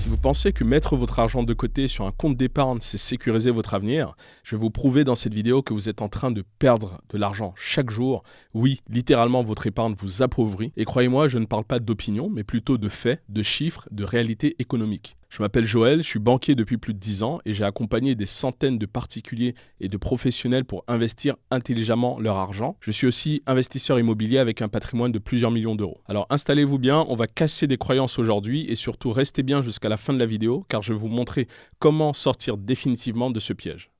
Si vous pensez que mettre votre argent de côté sur un compte d'épargne, c'est sécuriser votre avenir, je vais vous prouver dans cette vidéo que vous êtes en train de perdre de l'argent chaque jour. Oui, littéralement, votre épargne vous appauvrit. Et croyez-moi, je ne parle pas d'opinion, mais plutôt de faits, de chiffres, de réalité économique. Je m'appelle Joël, je suis banquier depuis plus de 10 ans et j'ai accompagné des centaines de particuliers et de professionnels pour investir intelligemment leur argent. Je suis aussi investisseur immobilier avec un patrimoine de plusieurs millions d'euros. Alors installez-vous bien, on va casser des croyances aujourd'hui et surtout restez bien jusqu'à la fin de la vidéo car je vais vous montrer comment sortir définitivement de ce piège.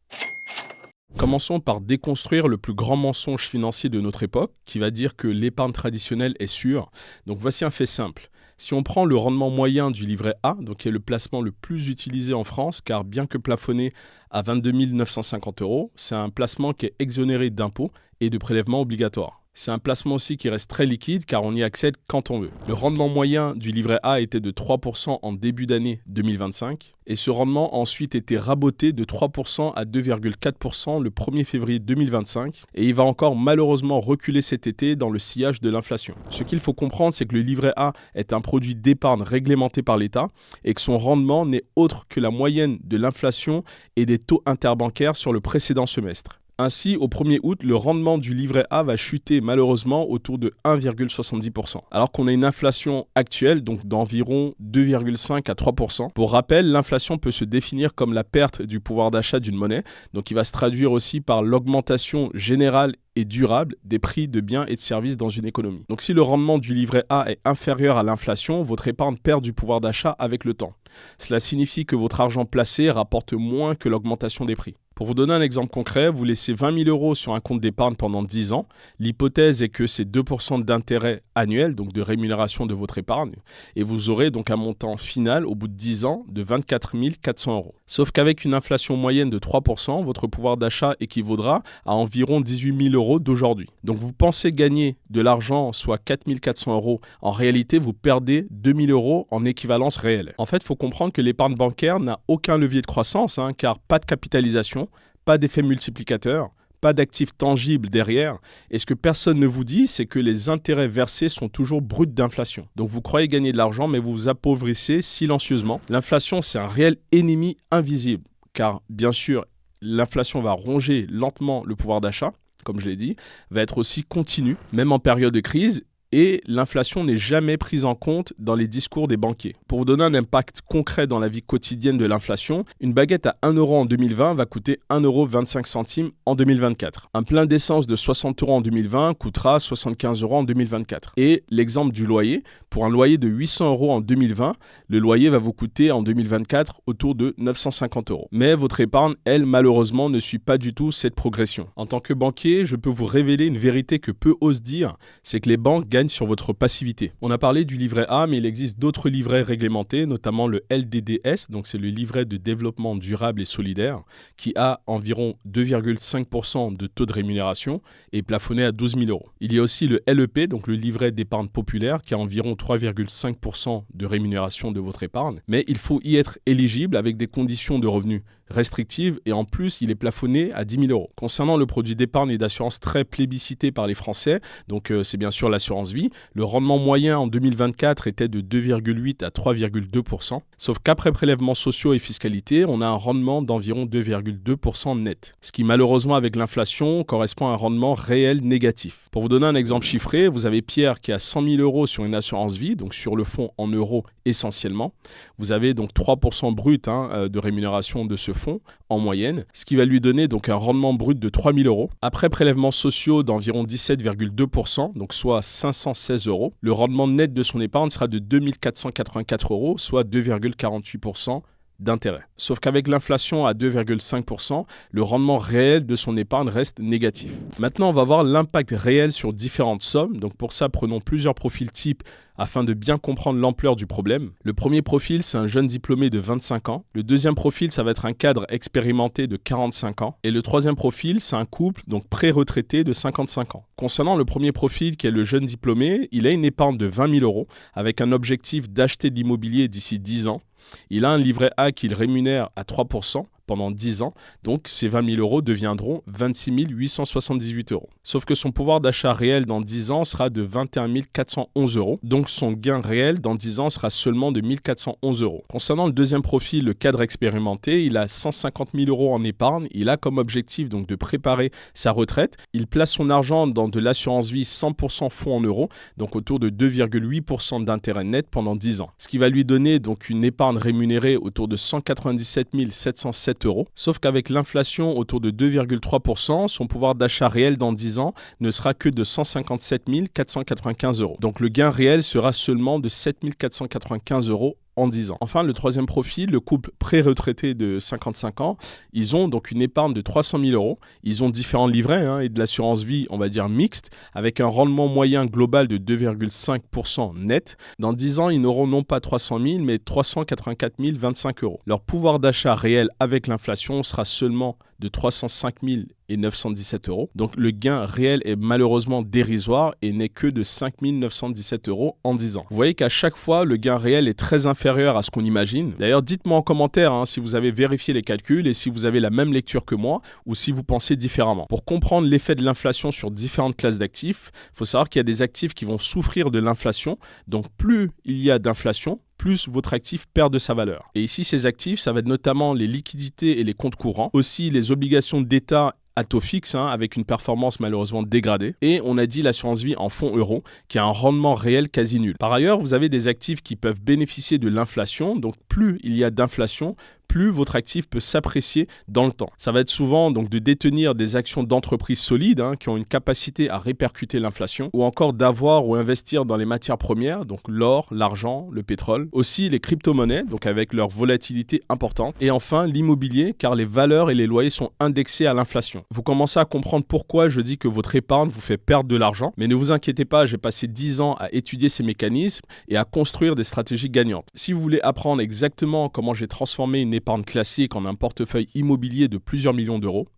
Commençons par déconstruire le plus grand mensonge financier de notre époque qui va dire que l'épargne traditionnelle est sûre. Donc voici un fait simple. Si on prend le rendement moyen du livret A, donc qui est le placement le plus utilisé en France, car bien que plafonné à 22 950 €, c'est un placement qui est exonéré d'impôts et de prélèvements obligatoires. C'est un placement aussi qui reste très liquide car on y accède quand on veut. Le rendement moyen du livret A était de 3% en début d'année 2025 et ce rendement a ensuite été raboté de 3% à 2,4% le 1er février 2025 et il va encore malheureusement reculer cet été dans le sillage de l'inflation. Ce qu'il faut comprendre, c'est que le livret A est un produit d'épargne réglementé par l'État et que son rendement n'est autre que la moyenne de l'inflation et des taux interbancaires sur le précédent semestre. Ainsi, au 1er août, le rendement du livret A va chuter malheureusement autour de 1,70%, alors qu'on a une inflation actuelle donc d'environ 2,5 à 3%. Pour rappel, l'inflation peut se définir comme la perte du pouvoir d'achat d'une monnaie, donc il va se traduire aussi par l'augmentation générale et durable des prix de biens et de services dans une économie. Donc si le rendement du livret A est inférieur à l'inflation, votre épargne perd du pouvoir d'achat avec le temps. Cela signifie que votre argent placé rapporte moins que l'augmentation des prix. Pour vous donner un exemple concret, vous laissez 20 000 € sur un compte d'épargne pendant 10 ans. L'hypothèse est que c'est 2% d'intérêt annuel, donc de rémunération de votre épargne. Et vous aurez donc un montant final au bout de 10 ans de 24 400 €. Sauf qu'avec une inflation moyenne de 3%, votre pouvoir d'achat équivaudra à environ 18 000 € d'aujourd'hui. Donc vous pensez gagner de l'argent, soit 4 400 €. En réalité, vous perdez 2 000 € en équivalence réelle. En fait, il faut comprendre que l'épargne bancaire n'a aucun levier de croissance, car pas de capitalisation, pas d'effet multiplicateur, pas d'actifs tangibles derrière. Et ce que personne ne vous dit, c'est que les intérêts versés sont toujours bruts d'inflation. Donc vous croyez gagner de l'argent, mais vous vous appauvrissez silencieusement. L'inflation, c'est un réel ennemi invisible, car bien sûr, l'inflation va ronger lentement le pouvoir d'achat, comme je l'ai dit, va être aussi continue, même en période de crise. Et l'inflation n'est jamais prise en compte dans les discours des banquiers. Pour vous donner un impact concret dans la vie quotidienne de l'inflation, une baguette à 1 € en 2020 va coûter 1,25 € en 2024. Un plein d'essence de 60 € en 2020 coûtera 75 € en 2024. Et l'exemple du loyer, pour un loyer de 800 € en 2020, le loyer va vous coûter en 2024 autour de 950 €. Mais votre épargne, elle, malheureusement, ne suit pas du tout cette progression. En tant que banquier, je peux vous révéler une vérité que peu osent dire, c'est que les banques gagnent sur votre passivité. On a parlé du livret A, mais il existe d'autres livrets réglementés, notamment le LDDS, donc c'est le livret de développement durable et solidaire, qui a environ 2,5% de taux de rémunération et plafonné à 12 000 €. Il y a aussi le LEP, donc le livret d'épargne populaire, qui a environ 3,5% de rémunération de votre épargne, mais il faut y être éligible avec des conditions de revenus restrictives et en plus, il est plafonné à 10 000 €. Concernant le produit d'épargne et d'assurance très plébiscité par les Français, donc c'est bien sûr l'assurance vie, le rendement moyen en 2024 était de 2,8 à 3,2%, sauf qu'après prélèvements sociaux et fiscalité, on a un rendement d'environ 2,2% net, ce qui malheureusement avec l'inflation correspond à un rendement réel négatif. Pour vous donner un exemple chiffré, vous avez Pierre qui a 100 000 € sur une assurance vie, donc sur le fonds en euros essentiellement. Vous avez donc 3% brut de rémunération de ce fonds en moyenne, ce qui va lui donner donc un rendement brut de 3 000 €. Après prélèvements sociaux d'environ 17,2%, donc soit 516 €, le rendement net de son épargne sera de 2 484 €, soit 2,48% d'intérêt. Sauf qu'avec l'inflation à 2,5%, le rendement réel de son épargne reste négatif. Maintenant, on va voir l'impact réel sur différentes sommes. Donc pour ça, prenons plusieurs profils types afin de bien comprendre l'ampleur du problème. Le premier profil, c'est un jeune diplômé de 25 ans. Le deuxième profil, ça va être un cadre expérimenté de 45 ans. Et le troisième profil, c'est un couple, donc pré-retraité de 55 ans. Concernant le premier profil, qui est le jeune diplômé, il a une épargne de 20 000 € avec un objectif d'acheter de l'immobilier d'ici 10 ans. Il a un livret A qu'il rémunère à 3%, pendant 10 ans. Donc ces 20 000 euros deviendront 26 878 euros. Sauf que son pouvoir d'achat réel dans 10 ans sera de 21 411 euros. Donc son gain réel dans 10 ans sera seulement de 1 411 euros. Concernant le deuxième profil, le cadre expérimenté, il a 150 000 euros en épargne. Il a comme objectif donc de préparer sa retraite. Il place son argent dans de l'assurance vie 100% fonds en euros, donc autour de 2,8% d'intérêt net pendant 10 ans. Ce qui va lui donner donc une épargne rémunérée autour de 197 707 euros. Sauf qu'avec l'inflation autour de 2,3%, son pouvoir d'achat réel dans 10 ans ne sera que de 157 495 euros. Donc le gain réel sera seulement de 7 495 euros en 10 ans. Enfin, le troisième profil, le couple pré-retraité de 55 ans, ils ont donc une épargne de 300 000 euros. Ils ont différents livrets et de l'assurance vie, on va dire mixte, avec un rendement moyen global de 2,5% net. Dans 10 ans, ils n'auront non pas 300 000, mais 384 025 euros. Leur pouvoir d'achat réel avec l'inflation sera seulement de 305 917 euros. Donc le gain réel est malheureusement dérisoire et n'est que de 5 917 euros en 10 ans. Vous voyez qu'à chaque fois, le gain réel est très inférieur à ce qu'on imagine. D'ailleurs, dites-moi en commentaire si vous avez vérifié les calculs et si vous avez la même lecture que moi ou si vous pensez différemment. Pour comprendre l'effet de l'inflation sur différentes classes d'actifs, il faut savoir qu'il y a des actifs qui vont souffrir de l'inflation. Donc plus il y a d'inflation, plus votre actif perd de sa valeur. Et ici, ces actifs, ça va être notamment les liquidités et les comptes courants, aussi les obligations d'État à taux fixe, avec une performance malheureusement dégradée. Et on a dit l'assurance vie en fonds euros, qui a un rendement réel quasi nul. Par ailleurs, vous avez des actifs qui peuvent bénéficier de l'inflation. Donc plus il y a d'inflation, plus votre actif peut s'apprécier dans le temps. Ça va être souvent donc de détenir des actions d'entreprises solides qui ont une capacité à répercuter l'inflation, ou encore d'avoir ou investir dans les matières premières, donc l'or, l'argent, le pétrole, aussi les crypto-monnaies, donc avec leur volatilité importante, et enfin l'immobilier, car les valeurs et les loyers sont indexés à l'inflation. Vous commencez à comprendre pourquoi je dis que votre épargne vous fait perdre de l'argent, mais ne vous inquiétez pas, j'ai passé 10 ans à étudier ces mécanismes et à construire des stratégies gagnantes. Si vous voulez apprendre exactement comment j'ai transformé une épargne classique en un portefeuille immobilier de plusieurs millions d'euros,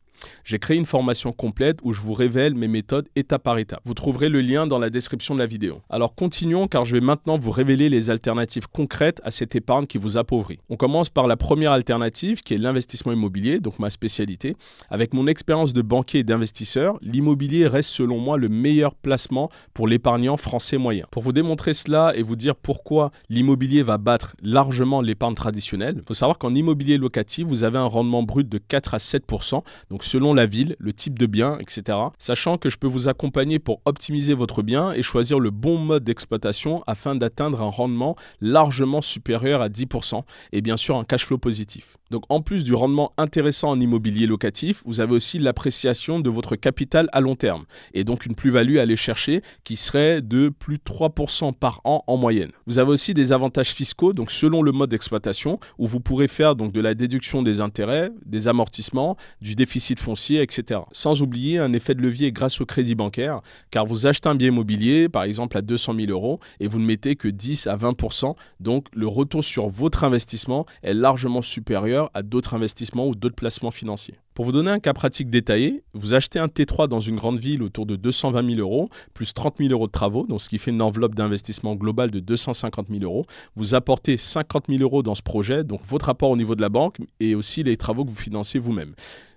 j'ai créé une formation complète où je vous révèle mes méthodes étape par étape. Vous trouverez le lien dans la description de la vidéo. Alors continuons car je vais maintenant vous révéler les alternatives concrètes à cette épargne qui vous appauvrit. On commence par la première alternative qui est l'investissement immobilier, donc ma spécialité. Avec mon expérience de banquier et d'investisseur, l'immobilier reste selon moi le meilleur placement pour l'épargnant français moyen. Pour vous démontrer cela et vous dire pourquoi l'immobilier va battre largement l'épargne traditionnelle, il faut savoir qu'en immobilier locatif, vous avez un rendement brut de 4 à 7%, donc selon la ville, le type de bien, etc. Sachant que je peux vous accompagner pour optimiser votre bien et choisir le bon mode d'exploitation afin d'atteindre un rendement largement supérieur à 10% et bien sûr un cash flow positif. Donc en plus du rendement intéressant en immobilier locatif, vous avez aussi l'appréciation de votre capital à long terme et donc une plus-value à aller chercher qui serait de plus de 3% par an en moyenne. Vous avez aussi des avantages fiscaux, donc selon le mode d'exploitation, où vous pourrez faire donc de la déduction des intérêts, des amortissements, du déficit foncier, etc. Sans oublier un effet de levier grâce au crédit bancaire, car vous achetez un bien immobilier, par exemple à 200 000 euros, et vous ne mettez que 10 à 20%, donc le retour sur votre investissement est largement supérieur à d'autres investissements ou d'autres placements financiers. Pour vous donner un cas pratique détaillé, vous achetez un T3 dans une grande ville autour de 220 000 euros, plus 30 000 euros de travaux, donc ce qui fait une enveloppe d'investissement globale de 250 000 euros. Vous apportez 50 000 euros dans ce projet, donc votre apport au niveau de la banque et aussi les travaux que vous financez vous-même.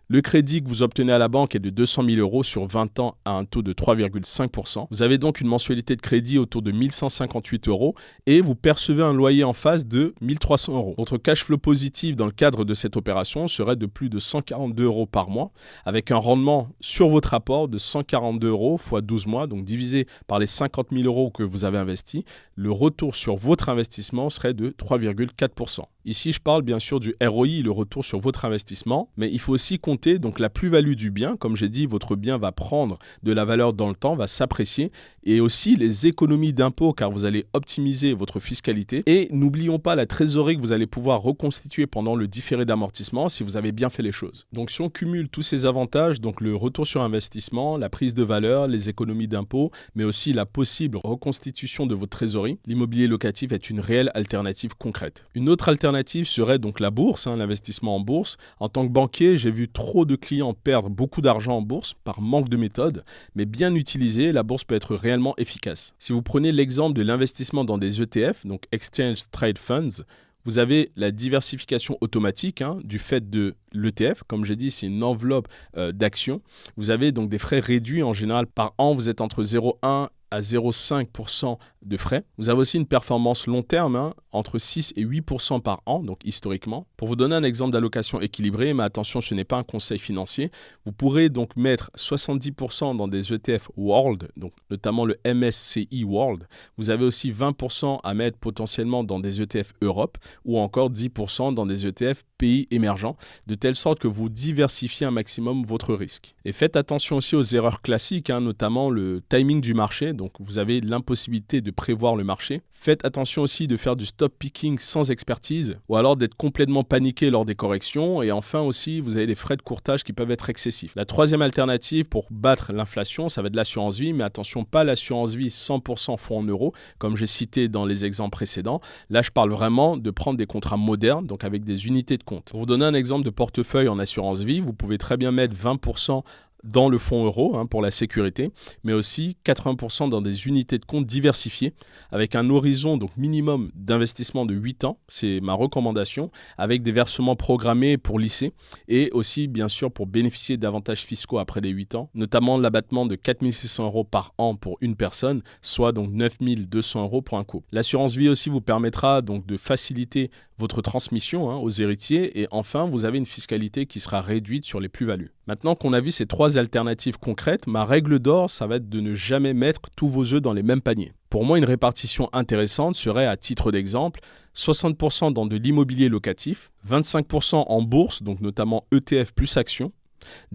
Le crédit que vous obtenez à la banque est de 200 000 euros sur 20 ans à un taux de 3,5%. Vous avez donc une mensualité de crédit autour de 1 158 euros et vous percevez un loyer en face de 1 300 euros. Votre cash flow positif dans le cadre de cette opération serait de plus de 142 euros par mois avec un rendement sur votre apport de 142 euros x 12 mois, donc divisé par les 50 000 euros que vous avez investis. Le retour sur votre investissement serait de 3,4%. Ici, je parle bien sûr du ROI, le retour sur votre investissement, mais il faut aussi compter donc la plus-value du bien. Comme j'ai dit, votre bien va prendre de la valeur dans le temps, va s'apprécier, et aussi les économies d'impôts car vous allez optimiser votre fiscalité. Et n'oublions pas la trésorerie que vous allez pouvoir reconstituer pendant le différé d'amortissement si vous avez bien fait les choses. Donc si on cumule tous ces avantages, donc le retour sur investissement, la prise de valeur, les économies d'impôts, mais aussi la possible reconstitution de votre trésorerie, l'immobilier locatif est une réelle alternative concrète. Une autre alternative serait donc la bourse, l'investissement en bourse. En tant que banquier, j'ai vu trop de clients perdre beaucoup d'argent en bourse par manque de méthode, mais bien utilisée, la bourse peut être réellement efficace. Si vous prenez l'exemple de l'investissement dans des ETF, donc Exchange Trade Funds, Vous avez la diversification automatique du fait de l'ETF. Comme j'ai dit, c'est une enveloppe d'actions. Vous avez donc des frais réduits en général par an. Vous êtes entre 0,1 à 0,5% de frais. Vous avez aussi une performance long terme, entre 6 et 8% par an, donc historiquement. Pour vous donner un exemple d'allocation équilibrée, mais attention, ce n'est pas un conseil financier, vous pourrez donc mettre 70% dans des ETF World, donc notamment le MSCI World. Vous avez aussi 20% à mettre potentiellement dans des ETF Europe ou encore 10% dans des ETF pays émergents, de telle sorte que vous diversifiez un maximum votre risque. Et faites attention aussi aux erreurs classiques, notamment le timing du marché. Donc vous avez l'impossibilité de prévoir le marché. Faites attention aussi de faire du stop picking sans expertise ou alors d'être complètement paniqué lors des corrections. Et enfin aussi, vous avez les frais de courtage qui peuvent être excessifs. La troisième alternative pour battre l'inflation, ça va être l'assurance vie, mais attention, pas l'assurance vie 100% fonds en euros, comme j'ai cité dans les exemples précédents. Là, je parle vraiment de prendre des contrats modernes, donc avec des unités de compte. Pour vous donner un exemple de portefeuille en assurance vie, vous pouvez très bien mettre 20% dans le fonds euro pour la sécurité, mais aussi 80% dans des unités de compte diversifiées avec un horizon donc minimum d'investissement de 8 ans, c'est ma recommandation, avec des versements programmés pour lycée et aussi bien sûr pour bénéficier d'avantages fiscaux après les 8 ans, notamment l'abattement de 4 600 € par an pour une personne, soit donc 9 200 € pour un couple. L'assurance vie aussi vous permettra donc de faciliter votre transmission aux héritiers et enfin vous avez une fiscalité qui sera réduite sur les plus-values. Maintenant qu'on a vu ces trois alternatives concrètes, ma règle d'or, ça va être de ne jamais mettre tous vos œufs dans les mêmes paniers. Pour moi, une répartition intéressante serait, à titre d'exemple, 60% dans de l'immobilier locatif, 25% en bourse, donc notamment ETF plus actions,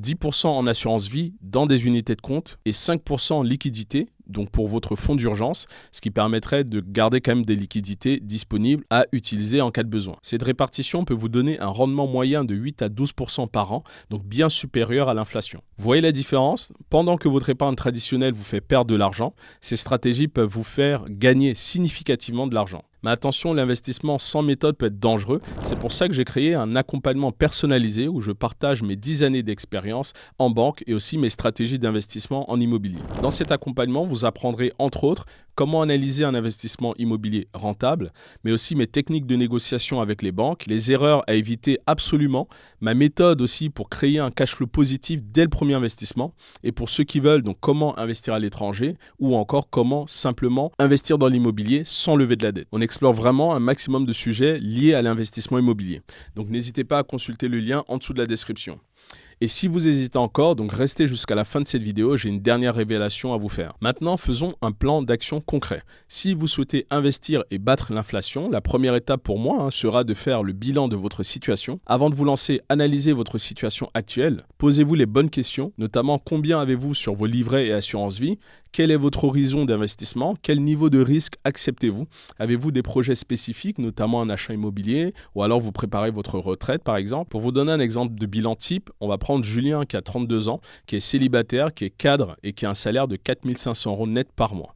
10% en assurance vie dans des unités de compte et 5% en liquidité, donc pour votre fonds d'urgence, ce qui permettrait de garder quand même des liquidités disponibles à utiliser en cas de besoin. Cette répartition peut vous donner un rendement moyen de 8 à 12% par an, donc bien supérieur à l'inflation. Vous voyez la différence ? Pendant que votre épargne traditionnelle vous fait perdre de l'argent, ces stratégies peuvent vous faire gagner significativement de l'argent. Mais attention, l'investissement sans méthode peut être dangereux. C'est pour ça que j'ai créé un accompagnement personnalisé où je partage mes 10 années d'expérience en banque et aussi mes stratégies d'investissement en immobilier. Dans cet accompagnement, vous apprendrez entre autres comment analyser un investissement immobilier rentable, mais aussi mes techniques de négociation avec les banques, les erreurs à éviter absolument, ma méthode aussi pour créer un cash flow positif dès le premier investissement et pour ceux qui veulent donc comment investir à l'étranger ou encore comment simplement investir dans l'immobilier sans lever de la dette. On explore vraiment un maximum de sujets liés à l'investissement immobilier. Donc n'hésitez pas à consulter le lien en dessous de la description. Et si vous hésitez encore, donc restez jusqu'à la fin de cette vidéo, j'ai une dernière révélation à vous faire. Maintenant, faisons un plan d'action concret. Si vous souhaitez investir et battre l'inflation, la première étape pour moi sera de faire le bilan de votre situation. Avant de vous lancer, analysez votre situation actuelle. Posez-vous les bonnes questions, notamment combien avez-vous sur vos livrets et assurances vie ? Quel est votre horizon d'investissement ? Quel niveau de risque acceptez-vous ? Avez-vous des projets spécifiques, notamment un achat immobilier ou alors vous préparez votre retraite par exemple ? Pour vous donner un exemple de bilan type, on va prendre Julien qui a 32 ans, qui est célibataire, qui est cadre et qui a un salaire de 4 500 € net par mois.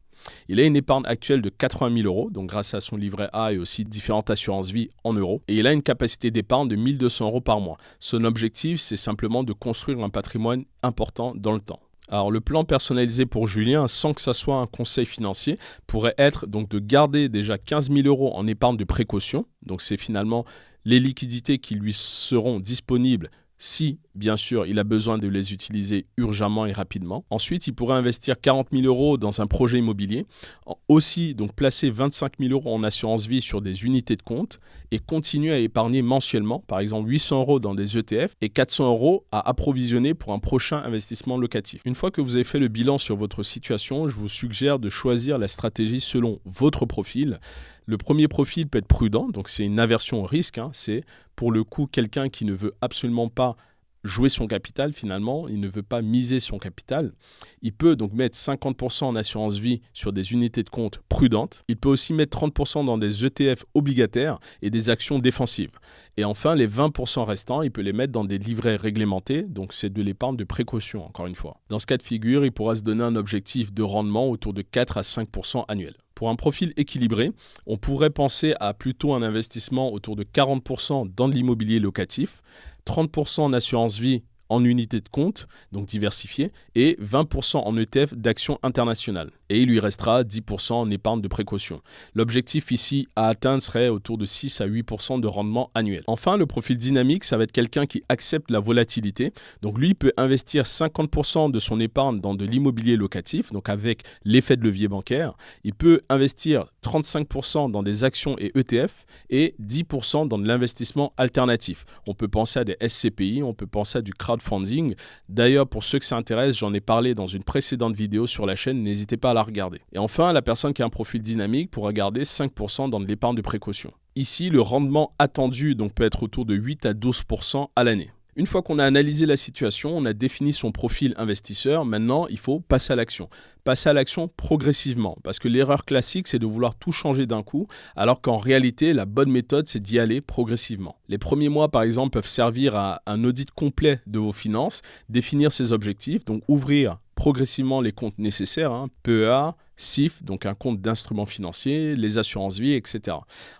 Il a une épargne actuelle de 80 000 €, donc grâce à son livret A et aussi différentes assurances vie en euros. Et il a une capacité d'épargne de 1 200 € par mois. Son objectif, c'est simplement de construire un patrimoine important dans le temps. Alors le plan personnalisé pour Julien, sans que ça soit un conseil financier, pourrait être donc de garder déjà 15 000 € en épargne de précaution. Donc c'est finalement les liquidités qui lui seront disponibles si, bien sûr, il a besoin de les utiliser urgemment et rapidement. Ensuite, il pourrait investir 40 000 € dans un projet immobilier. Aussi, donc placer 25 000 € en assurance vie sur des unités de compte et continuer à épargner mensuellement, par exemple 800 € dans des ETF et 400 € à approvisionner pour un prochain investissement locatif. Une fois que vous avez fait le bilan sur votre situation, je vous suggère de choisir la stratégie selon votre profil. Le premier profil peut être prudent, donc c'est une aversion au risque, c'est pour le coup quelqu'un qui ne veut absolument pas jouer son capital finalement, il ne veut pas miser son capital. Il peut donc mettre 50% en assurance vie sur des unités de compte prudentes. Il peut aussi mettre 30% dans des ETF obligataires et des actions défensives. Et enfin, les 20% restants, il peut les mettre dans des livrets réglementés, donc c'est de l'épargne de précaution encore une fois. Dans ce cas de figure, il pourra se donner un objectif de rendement autour de 4 à 5% annuel. Pour un profil équilibré, on pourrait penser à plutôt un investissement autour de 40% dans de l'immobilier locatif, 30% en assurance vie en unité de compte, donc diversifiée, et 20% en ETF d'actions internationales. et il lui restera 10% en épargne de précaution. L'objectif ici à atteindre serait autour de 6 à 8% de rendement annuel. Enfin, le profil dynamique, ça va être quelqu'un qui accepte la volatilité. Donc lui, il peut investir 50% de son épargne dans de l'immobilier locatif, donc avec l'effet de levier bancaire. Il peut investir 35% dans des actions et ETF et 10% dans de l'investissement alternatif. On peut penser à des SCPI, on peut penser à du crowdfunding. D'ailleurs, pour ceux que ça intéresse, j'en ai parlé dans une précédente vidéo sur la chaîne, n'hésitez pas à la regarder. Et enfin, la personne qui a un profil dynamique pourra garder 5% dans de l'épargne de précaution. Ici, le rendement attendu donc, peut être autour de 8 à 12% à l'année. Une fois qu'on a analysé la situation, on a défini son profil investisseur, maintenant il faut passer à l'action. Passer à l'action progressivement, parce que l'erreur classique, c'est de vouloir tout changer d'un coup, alors qu'en réalité, la bonne méthode, c'est d'y aller progressivement. Les premiers mois, par exemple, peuvent servir à un audit complet de vos finances, définir ses objectifs, donc ouvrir progressivement les comptes nécessaires, PEA, CIF, donc un compte d'instruments financiers, les assurances vie, etc.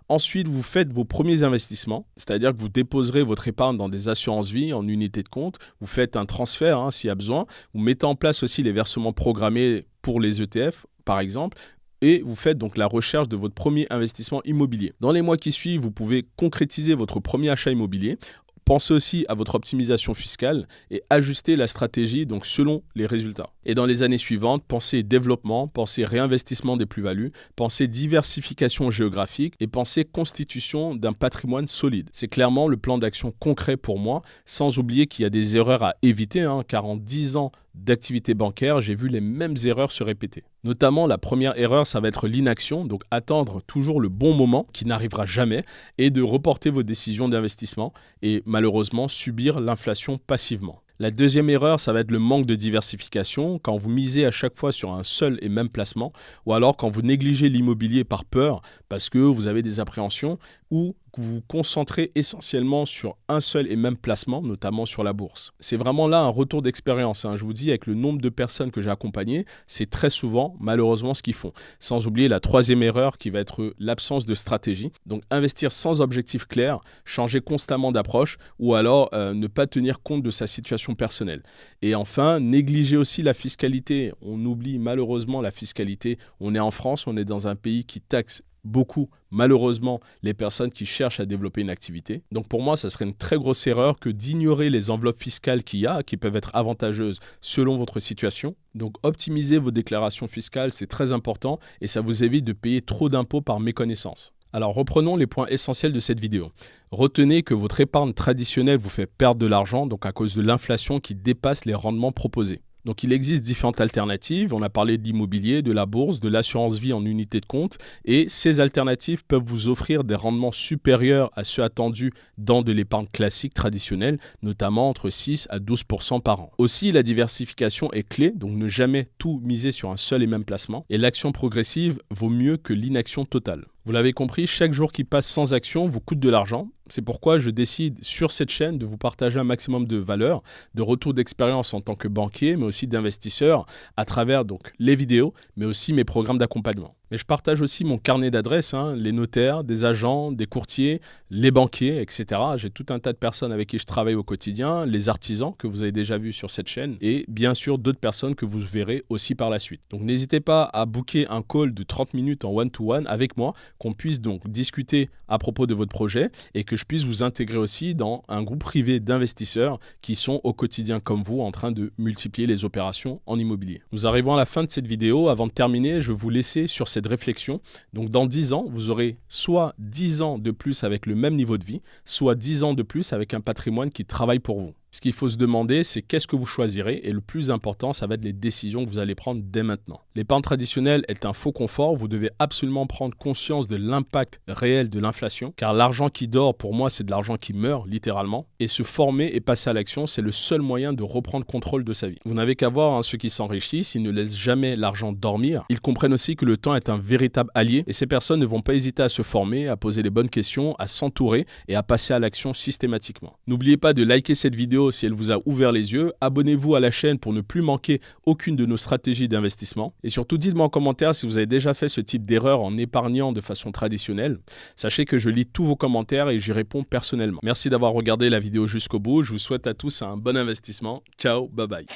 Ensuite, vous faites vos premiers investissements, c'est-à-dire que vous déposerez votre épargne dans des assurances vie en unité de compte, vous faites un transfert s'il y a besoin, vous mettez en place aussi les versements programmés pour les ETF, par exemple, et vous faites donc la recherche de votre premier investissement immobilier. Dans les mois qui suivent, vous pouvez concrétiser votre premier achat immobilier. Pensez aussi à votre optimisation fiscale et ajuster la stratégie donc selon les résultats. Et dans les années suivantes, pensez développement, pensez réinvestissement des plus-values, pensez diversification géographique et pensez constitution d'un patrimoine solide. C'est clairement le plan d'action concret pour moi, sans oublier qu'il y a des erreurs à éviter, car en 10 ans d'activité bancaire, j'ai vu les mêmes erreurs se répéter. Notamment, la première erreur, ça va être l'inaction, donc attendre toujours le bon moment, qui n'arrivera jamais, et de reporter vos décisions d'investissement et malheureusement subir l'inflation passivement. La deuxième erreur, ça va être le manque de diversification, quand vous misez à chaque fois sur un seul et même placement, ou alors quand vous négligez l'immobilier par peur, parce que vous avez des appréhensions, ou que vous vous concentrez essentiellement sur un seul et même placement, notamment sur la bourse. C'est vraiment là un retour d'expérience. Je vous dis, avec le nombre de personnes que j'ai accompagnées, c'est très souvent, malheureusement, ce qu'ils font. Sans oublier la troisième erreur qui va être l'absence de stratégie. Donc, investir sans objectif clair, changer constamment d'approche ou alors ne pas tenir compte de sa situation personnelle. Et enfin, négliger aussi la fiscalité. On oublie malheureusement la fiscalité. On est en France, on est dans un pays qui taxe beaucoup, malheureusement, les personnes qui cherchent à développer une activité. Donc pour moi, ça serait une très grosse erreur que d'ignorer les enveloppes fiscales qu'il y a, qui peuvent être avantageuses selon votre situation. Donc optimiser vos déclarations fiscales, c'est très important et ça vous évite de payer trop d'impôts par méconnaissance. Alors reprenons les points essentiels de cette vidéo. Retenez que votre épargne traditionnelle vous fait perdre de l'argent, donc à cause de l'inflation qui dépasse les rendements proposés. Donc il existe différentes alternatives, on a parlé de l'immobilier, de la bourse, de l'assurance vie en unité de compte et ces alternatives peuvent vous offrir des rendements supérieurs à ceux attendus dans de l'épargne classique traditionnelle, notamment entre 6 à 12% par an. Aussi la diversification est clé, donc ne jamais tout miser sur un seul et même placement et l'action progressive vaut mieux que l'inaction totale. Vous l'avez compris, chaque jour qui passe sans action vous coûte de l'argent. C'est pourquoi je décide sur cette chaîne de vous partager un maximum de valeur, de retour d'expérience en tant que banquier, mais aussi d'investisseur à travers donc les vidéos, mais aussi mes programmes d'accompagnement. Mais je partage aussi mon carnet d'adresses, les notaires, des agents, des courtiers, les banquiers, etc. J'ai tout un tas de personnes avec qui je travaille au quotidien, les artisans que vous avez déjà vus sur cette chaîne et bien sûr d'autres personnes que vous verrez aussi par la suite. Donc n'hésitez pas à booker un call de 30 minutes en one-to-one avec moi, qu'on puisse donc discuter à propos de votre projet et que je puisse vous intégrer aussi dans un groupe privé d'investisseurs qui sont au quotidien comme vous en train de multiplier les opérations en immobilier. Nous arrivons à la fin de cette vidéo. Avant de terminer, je vais vous laisser sur cette réflexion. Donc dans 10 ans, vous aurez soit 10 ans de plus avec le même niveau de vie, soit 10 ans de plus avec un patrimoine qui travaille pour vous. Ce qu'il faut se demander, c'est qu'est-ce que vous choisirez et le plus important, ça va être les décisions que vous allez prendre dès maintenant. L'épargne traditionnelle est un faux confort, vous devez absolument prendre conscience de l'impact réel de l'inflation, car l'argent qui dort, pour moi, c'est de l'argent qui meurt, littéralement, et se former et passer à l'action, c'est le seul moyen de reprendre contrôle de sa vie. Vous n'avez qu'à voir ceux qui s'enrichissent, ils ne laissent jamais l'argent dormir, ils comprennent aussi que le temps est un véritable allié, et ces personnes ne vont pas hésiter à se former, à poser les bonnes questions, à s'entourer et à passer à l'action systématiquement. N'oubliez pas de liker cette vidéo si elle vous a ouvert les yeux, abonnez-vous à la chaîne pour ne plus manquer aucune de nos stratégies d'investissement et surtout dites-moi en commentaire si vous avez déjà fait ce type d'erreur en épargnant de façon traditionnelle. Sachez que je lis tous vos commentaires et j'y réponds personnellement. Merci d'avoir regardé la vidéo jusqu'au bout, je vous souhaite à tous un bon investissement. Ciao, bye bye.